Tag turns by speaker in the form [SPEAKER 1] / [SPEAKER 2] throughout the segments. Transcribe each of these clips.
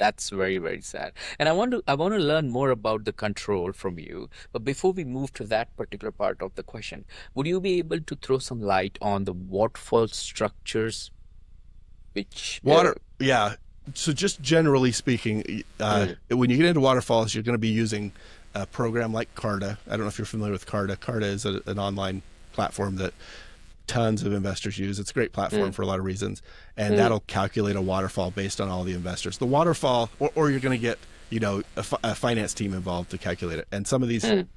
[SPEAKER 1] That's very, very sad. And I want to learn more about the control from you. But before we move to that particular part of the question, would you be able to throw some light on the waterfall structures, which
[SPEAKER 2] Yeah. So just generally speaking,
[SPEAKER 1] mm,
[SPEAKER 2] when you get into waterfalls, you're going to be using a program like Carta. I don't know if you're familiar with Carta. Carta is an online platform that tons of investors use. It's a great platform
[SPEAKER 1] mm,
[SPEAKER 2] for a lot of reasons, and
[SPEAKER 1] mm,
[SPEAKER 2] that'll calculate a waterfall based on all the investors. The waterfall, or you're going to get a finance team involved to calculate it. And
[SPEAKER 1] mm,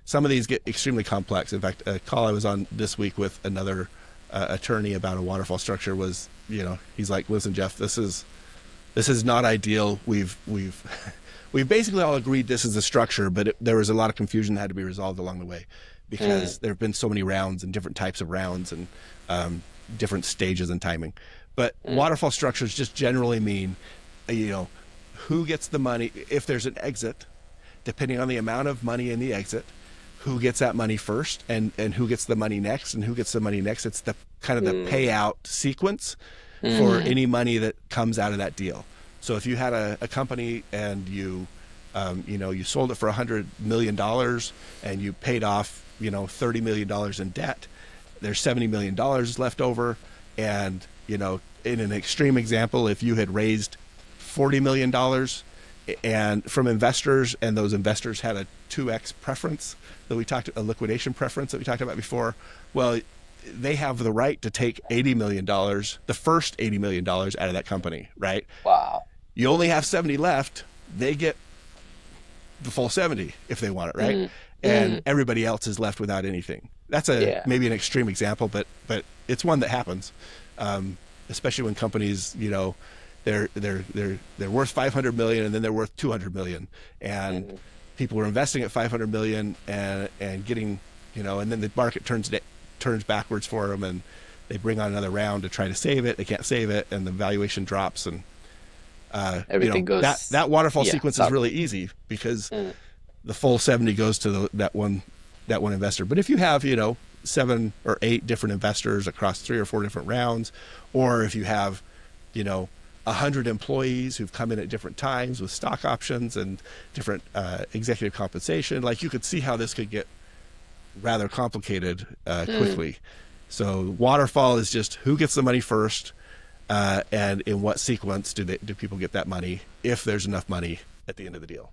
[SPEAKER 2] some of these get extremely complex. In fact, a call I was on this week with another attorney about a waterfall structure was, he's like, listen, Jeff, this is not ideal. We've we've basically all agreed this is the structure, but there was a lot of confusion that had to be resolved along the way because
[SPEAKER 1] mm,
[SPEAKER 2] there have been so many rounds and different types of rounds and different stages and timing. But
[SPEAKER 1] mm,
[SPEAKER 2] waterfall structures just generally mean, you know, who gets the money if there's an exit, depending on the amount of money in the exit, who gets that money first and who gets the money next and who gets the money next. It's the kind of the
[SPEAKER 1] mm,
[SPEAKER 2] payout sequence for
[SPEAKER 1] mm,
[SPEAKER 2] any money that comes out of that deal. So if you had a company and you sold it for $100 million and you paid off, $30 million in debt, there's $70 million left over. And, in an extreme example, if you had raised $40 million and from investors, and those investors had a 2x preference a liquidation preference that we talked about before, well, they have the right to take $80 million, the first $80 million out of that company, right?
[SPEAKER 1] wow.
[SPEAKER 2] You only have 70 left. They get the full 70 if they want it, right?
[SPEAKER 1] Mm,
[SPEAKER 2] And
[SPEAKER 1] mm,
[SPEAKER 2] everybody else is left without anything. That's
[SPEAKER 1] yeah.
[SPEAKER 2] maybe an extreme example, but it's one that happens, especially when companies, they're worth 500 million and then they're worth 200 million, and
[SPEAKER 1] Mm,
[SPEAKER 2] people are investing at 500 million and getting, and then the market turns backwards for them, and they bring on another round to try to save it. They can't save it, and the valuation drops, and
[SPEAKER 1] everything
[SPEAKER 2] that
[SPEAKER 1] goes,
[SPEAKER 2] that waterfall
[SPEAKER 1] yeah.
[SPEAKER 2] sequence is really easy because
[SPEAKER 1] Mm,
[SPEAKER 2] the full 70 goes to that one investor. But if you have, 7 or 8 different investors across 3 or 4 different rounds, or if you have, 100 employees who've come in at different times with stock options and different executive compensation, like, you could see how this could get rather complicated
[SPEAKER 1] mm.
[SPEAKER 2] quickly. So waterfall is just who gets the money first, and in what sequence do people get that money, if there's enough money at the end of the deal.